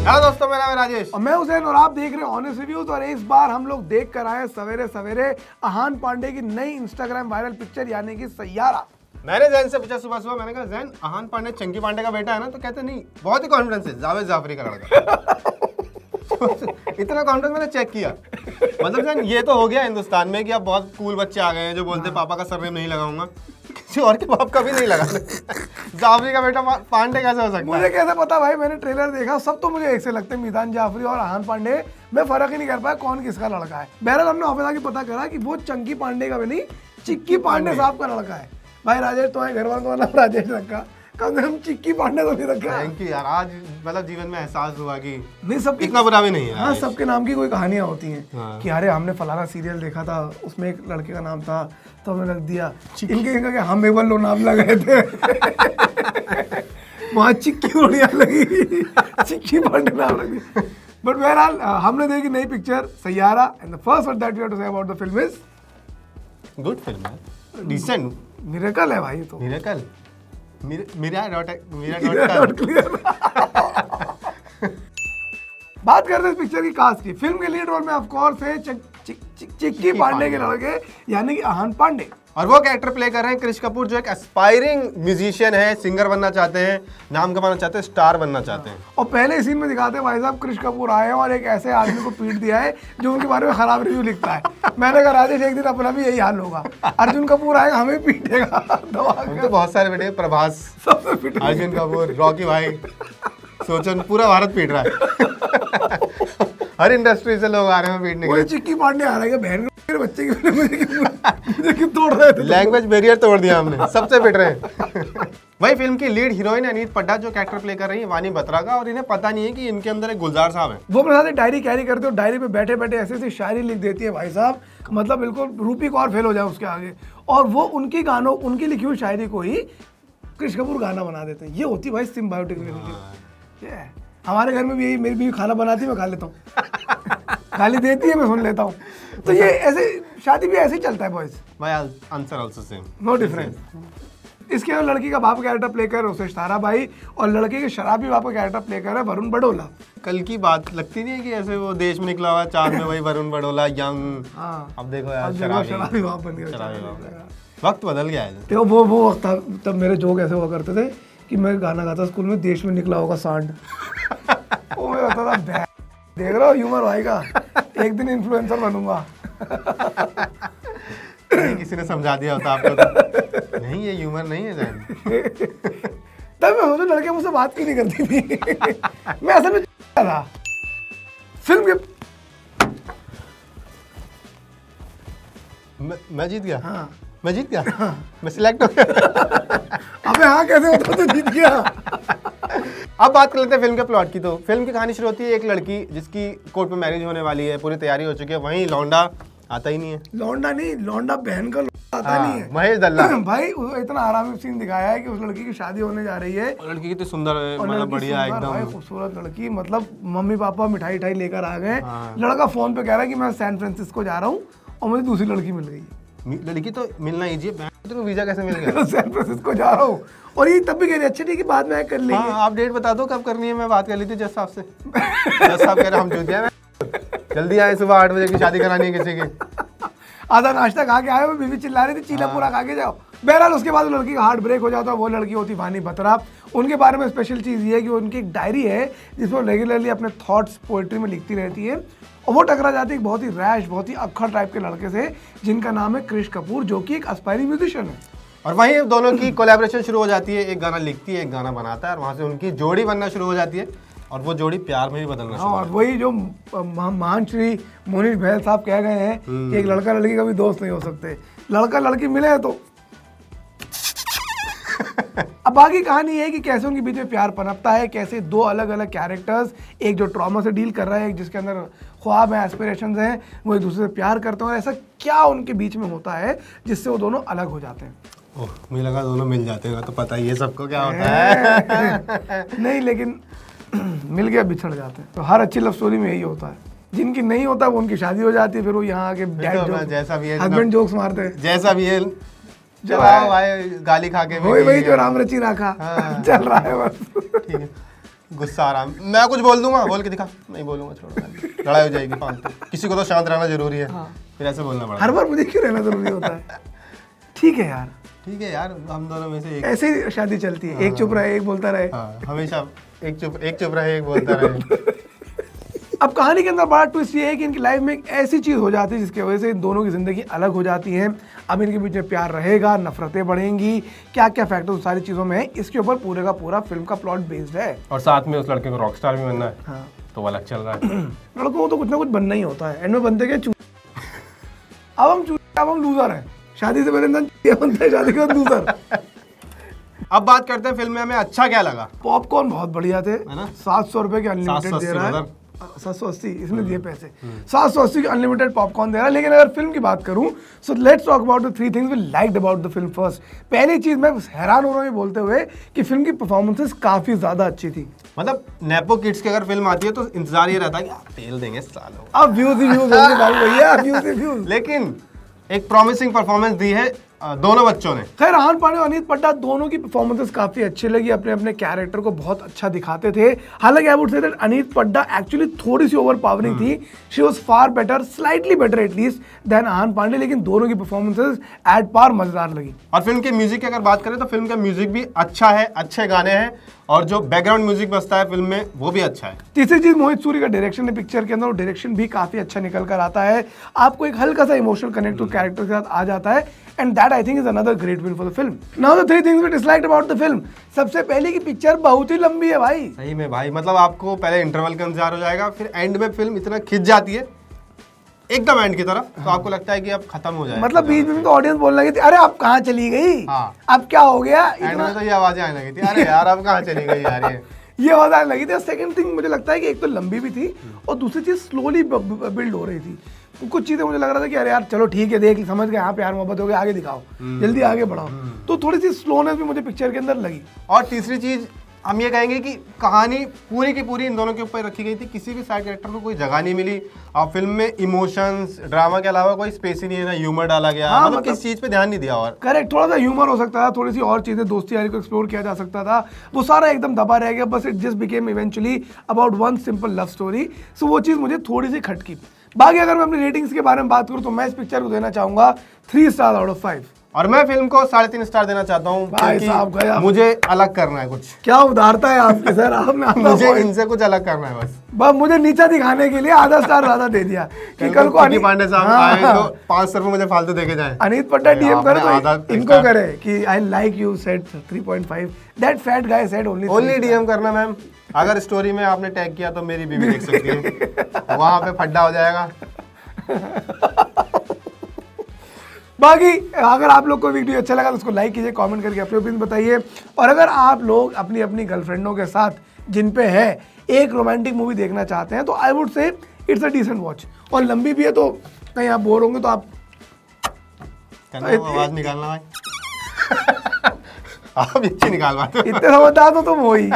Hello दोस्तों, मेरा नाम है राजेश और मैं हुसैन और आप देख रहे हैं ऑनेस्ट रिव्यूज। और इस बार हम लोग देख कर आए सवेरे सवेरे अहान पांडे की नई इंस्टाग्राम वायरल पिक्चर यानी कि सैयारा। मैंने जैन से पूछा सुबह सुबह, मैंने कहा जैन अहान पांडे चंकी पांडे का बेटा है ना? तो कहते नहीं, बहुत ही कॉन्फिडेंस है, जावेद जाफरी का लड़का। इतना कॉन्फिडेंस मैंने चेक किया। मतलब जैन ये तो हो गया हिंदुस्तान में कि अब बहुत कूल बच्चे आ गए हैं जो बोलते पापा का सरनेम नहीं लगाऊंगा, किसी और के बाप का भी नहीं लगा। जाफरी का बेटा पांडे कैसे हो सकता है? मुझे कैसे पता भाई, मैंने ट्रेलर देखा, सब तो मुझे एक से लगते हैं, मीदान जाफरी और अहान पांडे। मैं फर्क ही नहीं कर पाया कौन किसका लड़का है। बहरहाल हमने ऑफिस आके पता करा कि वो चंकी पांडे का नहीं, चिक्की पांडे साहब का लड़का है। भाई राजेश, तुम्हारे घर वालों का नाम राजेश रखा, कम से कम चिक्की पांडे तो नहीं रखा। थैंक यू यार, आज मतलब जीवन में एहसास हुआ कि नहीं, सबकी इतना बुरा भी नहीं है। हाँ, सबके नाम की कोई कहानियां होती हैं। हाँ। कि अरे हमने फलाना सीरियल देखा था, उसमें एक लड़के का नाम था तो हमने रख दिया इनके हम एक बार लो नाम लगाए थे। वहाँ चिक्की बढ़िया लगी, चिक्की पांडे नाम लगी। बट बहरहाल हमने देखी नई picture Saiyaara and the first word that we have to say about the film is good film है, डिसेंट, मिरेकल है भाई। तो मिरेकल, मेरा डॉट बात करते हैं इस पिक्चर की कास्ट की। फिल्म के लीड रोल में ऑफ कोर्स है चिक्की पांडे के लड़के यानी कि अहान पांडे, और वो कैरेक्टर प्ले कर रहे हैं कृष कपूर, जो एक एस्पायरिंग म्यूजिशियन है, सिंगर बनना चाहते हैं, नाम कमाना चाहते हैं, स्टार बनना चाहते हैं। और पहले सीन में दिखाते हैं भाई साहब कृष कपूर आए हैं और एक ऐसे आदमी को पीट दिया है जो उनके बारे में खराब रिव्यू लिखता है। मैंने कहा राजेश एक दिन अपना भी यही हाल होगा, अर्जुन कपूर आएगा हमें पीटेगा। तो बहुत सारे बेटे, प्रभास, सबसे पीटे, अर्जुन कपूर, रॉकी भाई, सोचो पूरा भारत पीट रहा है। हर इंडस्ट्री से लोग आ रहे हैं पीटने के लिए। चिक्की पांडे आ रहे हैं, बहन मेरे बच्चे की मुझे क्यों तोड़ रहे थे? लैंग्वेज बैरियर तोड़ दिया हमने, सबसे पिट रहे हैं। वही फिल्म की लीड हीरोइन अनीत पड्डा जो कैरेक्टर प्ले कर रही है वानी बत्रा का, और इन्हें पता नहीं है कि इनके अंदर एक गुलजार साहब है। वो अपने साथ डायरी कैरी करते हो, डायरी पे बैठे बैठे ऐसे ऐसी शायरी लिख देती है भाई साहब, मतलब बिल्कुल रूपी कौर फेल हो जाए उसके आगे। और वो उनकी गानों, उनकी लिखी हुई शायरी को ही कृष कपूर गाना बना देते हैं। ये होती भाई सिम्बायोटिक रिलेशनशिप। हमारे घर में भी यही, मेरी बीवी खाना बनाती है, मैं खा लेता हूँ, गाली देती है, मैं सुन लेता हूँ। तो ये ऐसे शादी भी ऐसे ही चलता है बॉयज। भाई answer also same, no difference. इसके अलावा लड़की का बाप कैरेक्टर प्ले कर उसे तारा भाई, और लड़के के शराबी बाप का कैरेक्टर प्ले कर है वरुण बड़ोला। कल की बात लगती नहीं है कि ऐसे वो देश में निकला हुआ चांद में वही वरुण बड़ोला यंग। हाँ, अब देखो यार, शराबी बाप बन गया। वक्त बदल गया है। देखो वो वक्त था, तब मेरे जोक ऐसे हुआ करते थे कि मैं गाना गाता स्कूल में, देश में निकला होगा सांड। वो मैं होता था, देख रहा हो ह्यूमर भाई का, एक दिन इन्फ्लुएंसर बनूंगा। नहीं, किसी ने समझा दिया होता आपको तो। नहीं, ये ह्यूमर नहीं है जैन। तब मैं सोचूं लड़के मुझसे बात क्यों नहीं करती थी। मैं असल में था फिल्म के। मैं जीत गया। हाँ, मैं जीत गया। हाँ। मैं सिलेक्ट हो गया। अबे हाँ, कैसे होता तो जीत गया। अब बात कर लेते हैं फिल्म के प्लॉट की। तो फिल्म की कहानी शुरू होती है एक लड़की जिसकी कोर्ट में मैरिज होने वाली है, पूरी तैयारी हो चुकी है, वहीं लौंडा आता ही नहीं है। लौंडा नहीं, लौंडा बहन का आता नहीं है, महेश दल्ला। भाई इतना आराम सीन दिखाया है कि उस लड़की की शादी होने जा रही है। लड़की कितनी सुंदर है, मतलब बढ़िया एकदम खूबसूरत लड़की, मतलब मम्मी पापा मिठाई ठाई लेकर आ गए। लड़का फोन पे कह रहा है कि मैं सैन फ्रांसिस्को जा रहा हूँ और मुझे दूसरी लड़की मिल गई। लड़की तो मिलना हीजिए, तो वीजा कैसे मिल गया? सैन फ्रांसिस्को जा रहा हूँ, और ये तब भी कह रही अच्छा ठीक है बाद में कर लेंगे। हाँ, आप डेट बता दो कब करनी है, मैं बात कर ली थी जज साहब से। जज साहब कह रहे हम जुट गए, जल्दी आए, सुबह 8 बजे की शादी करानी है किसी की। आधा नाश्ता खा के आए, वो बीवी चिल्ला रही थी चीला पूरा खा के जाओ। बहरहाल उसके बाद लड़की का हार्ट ब्रेक हो जाता है। वो लड़की होती वानी बत्रा। उनके बारे में स्पेशल चीज़ ये है कि उनकी एक डायरी है जिसमें रेगुलरली अपने थॉट्स पोइट्री में लिखती रहती है, और वो टकरा जाती है एक बहुत ही रैश, बहुत ही अक्खड़ टाइप के लड़के से जिनका नाम है कृष कपूर, जो कि एक एस्पायरिंग म्यूजिशियन है। और वहीं दोनों की कोलैबोरेशन शुरू हो जाती है, एक गाना लिखती है, एक गाना बनाता है, और वहाँ से उनकी जोड़ी बनना शुरू हो जाती है, और वो जोड़ी प्यार में भी बदलना शुरू हो जाती है। और वही जो महान श्री मोनीश बहल साहब कह गए हैं कि एक लड़का लड़की का भी दोस्त नहीं हो सकते, लड़का लड़की मिले तो। अब बाकी कहानी है कि कैसे उनके बीच में प्यार पनपता है, कैसे दो अलग अलग कैरेक्टर्स, एक जो ट्रॉमा से डील कर रहा है, एक जिसके अंदर ख्वाब है, एस्पिरेशंस हैं, वो एक दूसरे से प्यार करते हैं, और ऐसा क्या उनके बीच में होता है जिससे वो दोनों अलग हो जाते हैं। ओह, मुझे लगा दोनों मिल जाते हैं, तो पता ही है सबको क्या होता है। नहीं, लेकिन मिल गया बिछड़ जाते हैं। तो हर अच्छी लव स्टोरी में यही होता है, जिनकी नहीं होता वो उनकी शादी हो जाती है, फिर वो यहाँ आके हस्बैंड जोक्स मारते हैं, जैसा भी है जो भाई गाली खा के वही जो राम रची रखा चल रहा है बस। ठीक है, गुस्सा आ रहा है, मैं कुछ बोल दूंगा, बोल के दिखा, नहीं बोलूंगा, छोड़, लड़ाई हो जाएगी फालतू, किसी को तो शांत रहना जरूरी है। फिर ऐसे बोलना पड़ता है। हर बार मुझे क्यों रहना जरूरी होता है? ठीक है यार, ठीक है यार, हम दोनों में से एक, ऐसे ही शादी चलती है, एक चुप रहे एक बोलता रहे। हाँ, हमेशा एक चुप रहे एक बोलता रहे। अब कहानी के अंदर बड़ा ट्विस्ट ये है कि इनकी लाइफ में एक ऐसी चीज़ हो जाती है जिसकी वजह से इन दोनों की ज़िंदगी अलग हो जाती है। अब इनके बीच में प्यार रहेगा, नफरतें बढ़ेंगी, क्या क्या फैक्टर उस सारी चीज़ों में है, इसके ऊपर पूरे का पूरा फिल्म का प्लॉट बेस्ड है। और साथ में उस लड़के को रॉकस्टार भी बनना है। हाँ। तो वो अलग चल रहा है। लड़कों को तो कुछ ना कुछ बनना ही होता है, एंड में बनते क्या अब हम लूजर हैं। शादी से पहले इंसान बनता है, शादी के बाद लूजर। अब बात करते हैं फिल्म में हमें अच्छा क्या लगा। पॉपकॉर्न बहुत बढ़िया थे, है ना? 700 रुपए के अनलिमिटेड दे रहा है। 780 780 इसने दिए पैसे, 780 के अनलिमिटेड पॉपकॉर्न दे रहा है। लेकिन अगर फिल्म की बात करूं, so let's talk about the 3 things we liked about the film first. पहली चीज, मैं हैरान हो रहा हूं ये बोलते हुए कि फिल्म की परफॉर्मेंसेस काफी ज्यादा अच्छी थी। मतलब नेपो किड्स की अगर फिल्म आती है तो इंतजार ये रहता है कि तेल देंगे सालों। अब व्यूज ही व्यूज होंगे बाबू भैया, व्यूज ही व्यूज। लेकिन एक प्रॉमिसिंग परफॉर्मेंस दी है दोनों बच्चों ने। खैर आहान पांडे और अनीत पड्डा दोनों की परफॉर्मेंसेस काफी अच्छी लगी, अपने अपने कैरेक्टर को बहुत अच्छा दिखाते थे। हालांकि I would say that Aneet Padda actually थोड़ी सी ओवर पावरिंग थी, she was far better, slightly better at least than Ahaan Pandey, लेकिन दोनों की परफॉर्मेंसेस एट पार मजेदार लगी। और फिल्म के म्यूजिक की अगर बात करें तो फिल्म का म्यूजिक भी अच्छा है, अच्छे गाने हैं, और जो बैकग्राउंड म्यूजिक बजता है फिल्म में वो भी अच्छा है। तीसरी चीज, मोहित सूरी का डायरेक्शन है पिक्चर के अंदर, और डायरेक्शन भी काफी अच्छा निकल कर आता है। आपको एक हल्का सा इमोशनल कनेक्ट तो कैरेक्टर के साथ आ जाता है, and that I think is another great win for the film. Now the 3 things we disliked about the film. सबसे पहले की पिक्चर बहुत ही लंबी है भाई। सही में भाई, मतलब आपको पहले इंटरवल का इंतजार हो जाएगा, फिर एंड में फिल्म इतना खिंच जाती है एकदम एंड की तरफ, तो आपको लगता है कि अब खत्म हो जाएगा। मतलब बीच में तो ऑडियंस बोलने लगी थी, अरे अब कहाँ चली गई, हाँ। अब क्या हो गया। एंड में तो ये आवाजें आने लगी थी, अरे यार अब कहाँ चली गई यार ये आवाज आने लगी थी। सेकंड थिंग मुझे लगता है कि एक तो लंबी भी थी, और दूसरी चीज स्लोली बिल्ड हो रही थी। कुछ चीजें मुझे लग रहा था कि अरे यार चलो ठीक है, देख समझ गए, यहाँ प्यार मोहब्बत हो गया, आगे दिखाओ, जल्दी आगे बढ़ाओ। तो थोड़ी सी स्लोनेस भी मुझे पिक्चर के अंदर लगी। और तीसरी चीज हम ये कहेंगे कि कहानी पूरी की पूरी इन दोनों के ऊपर रखी गई थी, किसी भी साइड कैरेक्टर को कोई जगह नहीं मिली, और फिल्म में इमोशंस ड्रामा के अलावा कोई स्पेस ही नहीं है, ना ह्यूमर डाला गया। हाँ, मतलब किस चीज पे ध्यान नहीं दिया। और करेक्ट, थोड़ा सा ह्यूमर हो सकता था, थोड़ी सी और चीजें दोस्ती यारी को एक्सप्लोर किया जा सकता था, वो सारा एकदम दबा रह गया। बस it just became eventually about one simple love story. So वो चीज मुझे थोड़ी सी खटकी। बाकी अगर मैं अपनी रेटिंग्स के बारे में बात करूँ तो मैं इस पिक्चर को देना चाहूंगा 3 स्टार आउट ऑफ 5। और मैं फिल्म को 3.5 स्टार देना चाहता हूँ, भाई साहब गया, मुझे अलग करना है कुछ। क्या उदारता है आपके सर, आपने मुझे इनसे कुछ अलग करना है बस मुझे नीचा दिखाने के लिए आधा स्टार ज्यादा दे दिया कि कल को अनित पांडे साहब आए तो 500 रुपए मुझे फालतू देके जाए। अनित पड्डा डीएम करे तो इनको करे कि I like you said 3.5, that fat guy said only DM करना मैम। अगर स्टोरी में आपने टैग किया तो मेरी बीवी देख सकती है, वहां पे फड्डा हो जाएगा। बाकी अगर आप लोग को वीडियो अच्छा लगा तो उसको लाइक कीजिए, कमेंट करके अपने ओपिनियन बताइए। और अगर आप लोग अपनी अपनी गर्लफ्रेंडों के साथ जिन पे है एक रोमांटिक मूवी देखना चाहते हैं तो I would say it's a decent watch. और लंबी भी है तो कहीं आप बोर होंगे तो आप आवाज निकालना भाई। आप अच्छी निकाल पाते हो। इतने समझदार तो तुम हो ही।